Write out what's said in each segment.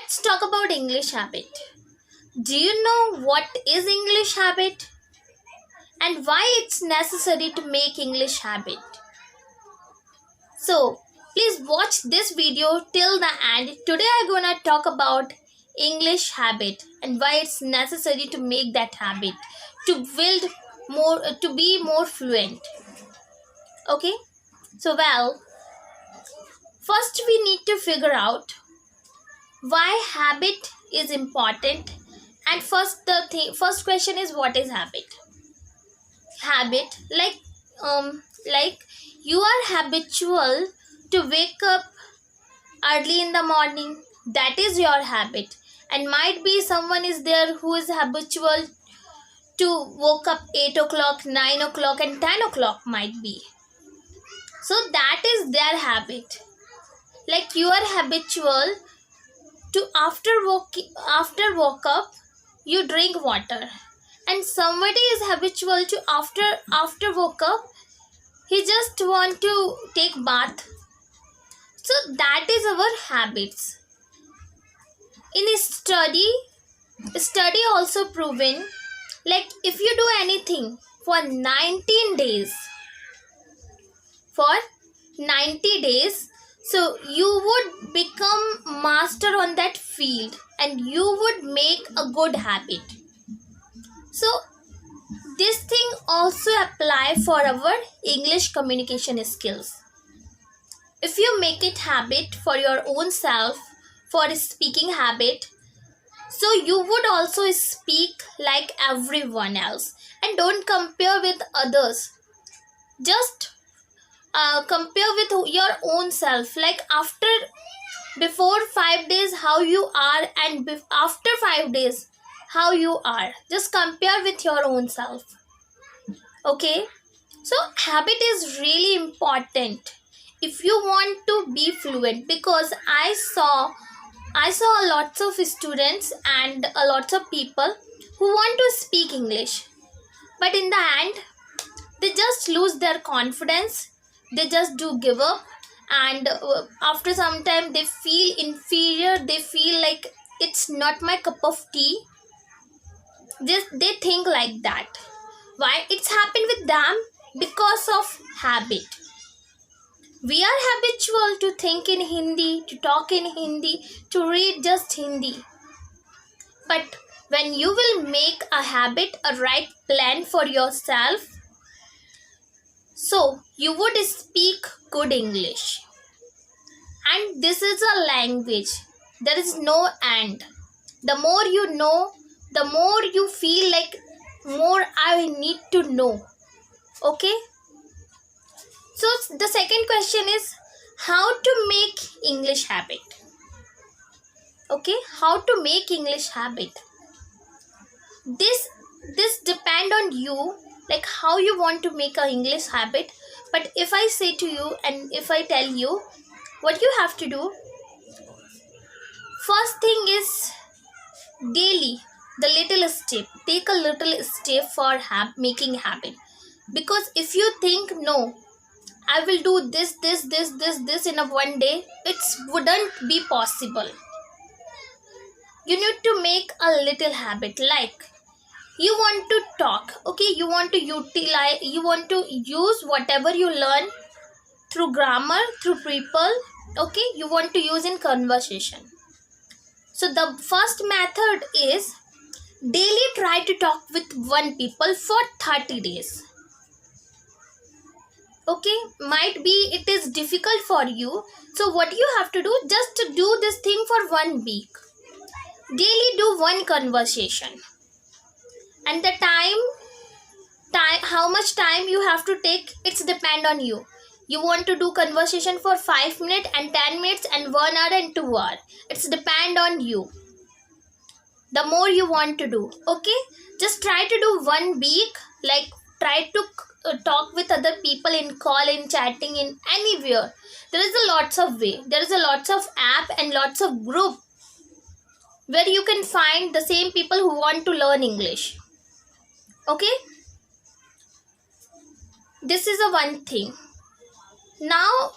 Let's talk about English habit. Do you know what is English habit and why it's necessary to make English habit? So, please watch this video till the end. Today I'm gonna talk about English habit and why it's necessary to make that habit to build more to be more fluent. Okay? So first we need to figure out why habit is important. And first question is, what is habit? Habit, like you are habitual to wake up early in the morning. That is your habit. And might be someone is there who is habitual to woke up 8 o'clock, 9 o'clock and 10 o'clock might be. So that is their habit. Like you are habitual to after woke up you drink water, and somebody is habitual to after woke up he just want to take bath. So that is our habits. In a study also proven, like if you do anything for 90 days, so you would become master on that field and you would make a good habit. So this thing also apply for our English communication skills. If you make it habit for your own self, for speaking habit, so you would also speak like everyone else, and don't compare with others. Just compare with your own self, like before 5 days how you are, and after 5 days how you are. Just compare with your own self. Okay, so habit is really important if you want to be fluent, because I saw a lots of students and a lots of people who want to speak English, but in the end they just lose their confidence. They just do give up, and after some time they feel inferior. They feel like it's not my cup of tea. They think like that. Why it's happened with them? Because of habit. We are habitual to think in Hindi, to talk in Hindi, to read just Hindi. But when you will make a habit, a right plan for yourself, so you would speak good English. And this is a language. There is no end. The more you know, the more you feel like more I need to know. Okay? So the second question is, how to make English habit. Okay? How to make English habit. This depend on you, like how you want to make an English habit. But if I say to you and if I tell you what you have to do, first thing is daily, the little step. Take a little step for making habit. Because if you think, no, I will do this in a one day, it wouldn't be possible. You need to make a little habit. Like you want to talk, okay, you want to use whatever you learn through grammar, through people, okay, you want to use in conversation. So the first method is daily try to talk with one people for 30 days. Okay, might be it is difficult for you. So what you have to do, just to do this thing for 1 week. Daily do one conversation. And the time how much time you have to take, it's depend on you. You want to do conversation for 5 minutes and 10 minutes and 1 hour and 2 hours. It's depend on you. The more you want to do. Okay, just try to do 1 week. Like try to talk with other people in call, in chatting, in anywhere. There is a lots of way. There is a lots of app and lots of group where you can find the same people who want to learn English. Okay, this is a one thing. Now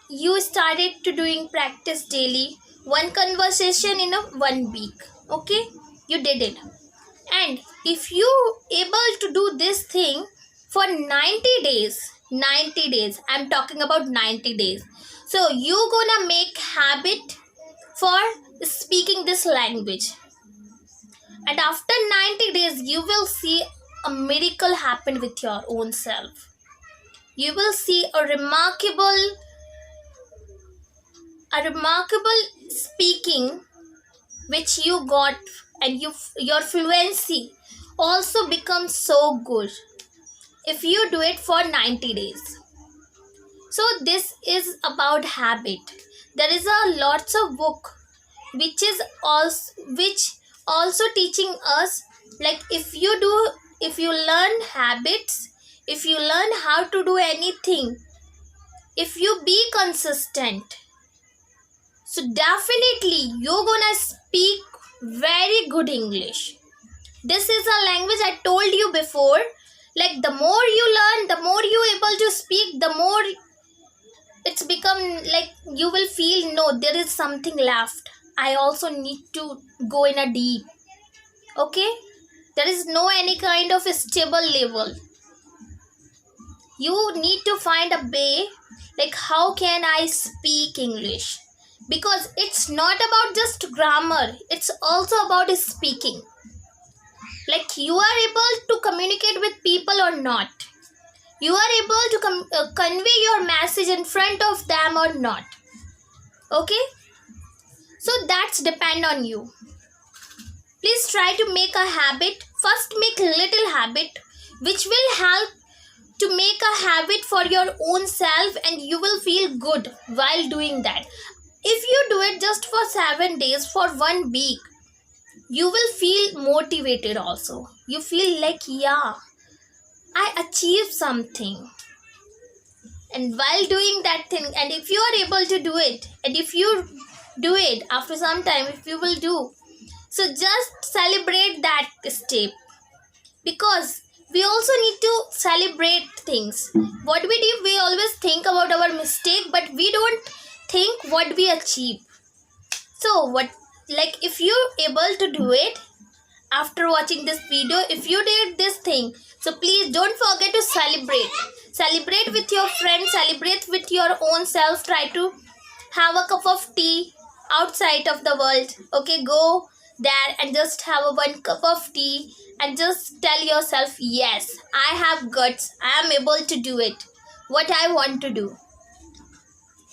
you started to doing practice daily. one conversation in a 1 week. Okay, you did it. And if you able to do this thing for 90 days, I'm talking about 90 days. So you gonna make habit for speaking this language. And after 90 days, you will see a miracle happen with your own self. You will see a remarkable speaking which you got, and your fluency also becomes so good if you do it for 90 days. So this is about habit. There is a lots of book which also teaching us, like if you learn habits, if you learn how to do anything, if you be consistent, so definitely you're gonna speak very good English. This is a language I told you before. Like the more you learn, the more you able to speak, the more it's become like you will feel, no, there is something left. I also need to go in a deep. Okay? There is no any kind of a stable level. You need to find a way, like how can I speak English? Because it's not about just grammar, it's also about speaking. Like you are able to communicate with people or not. You are able to convey your message in front of them or not. Okay? So that's depend on you. Please try to make a habit. First make little habit which will help to make a habit for your own self, and you will feel good while doing that. If you do it just for 7 days, for 1 week, you will feel motivated also. You feel like, yeah, I achieved something. And while doing that thing, and if you are able to do it, and if you do it after some time, if you will do, so just celebrate that step. Because we also need to celebrate things. What we do, we always think about our mistake, but we don't think what we achieve. So like if you're able to do it after watching this video, if you did this thing, so please don't forget to celebrate with your friends, celebrate with your own self. Try to have a cup of tea outside of the world. Okay, go there and just have a 1 cup of tea and just tell yourself, yes, I have guts, I am able to do it, what I want to do.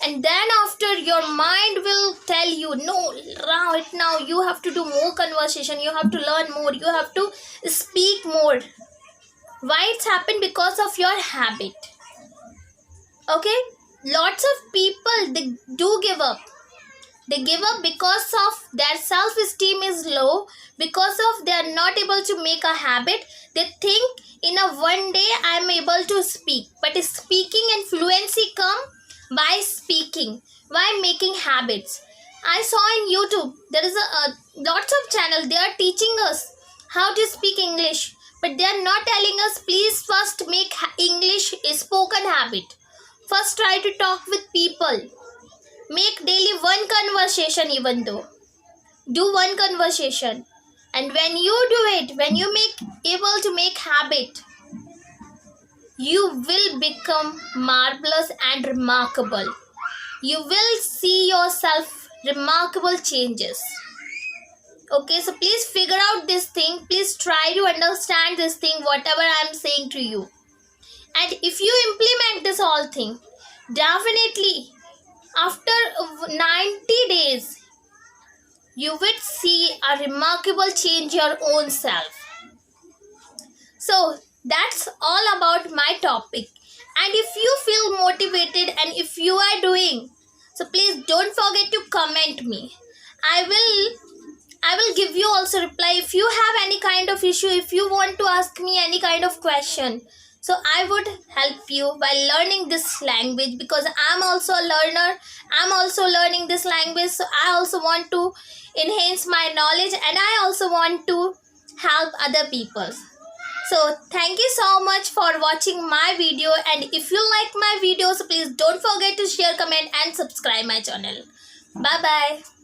And then after, your mind will tell you, no, right now you have to do more conversation, you have to learn more, you have to speak more. Why it's happened? Because of your habit. Okay? Lots of people, they do give up. They give up because of their self-esteem is low, because of they are not able to make a habit. They think in a 1 day I am able to speak. But speaking and fluency come by speaking, by making habits. I saw in YouTube, there is lots of channels, they are teaching us how to speak English. But they are not telling us, please first make English a spoken habit. First try to talk with people. Make daily 1 conversation even though. Do 1 conversation. And when you do it, when you able to make habit, you will become marvelous and remarkable. You will see yourself remarkable changes. Okay, so please figure out this thing. Please try to understand this thing, whatever I am saying to you. And if you implement this whole thing, definitely after 90 days, you will see a remarkable change your own self. So that's all about my topic. And if you feel motivated and if you are doing, so please don't forget to comment me. I will give you also reply. If you have any kind of issue, if you want to ask me any kind of question, so I would help you by learning this language, because I'm also a learner. I'm also learning this language. So I also want to enhance my knowledge, and I also want to help other people. So thank you so much for watching my video. And if you like my videos, please don't forget to share, comment and subscribe my channel. Bye bye.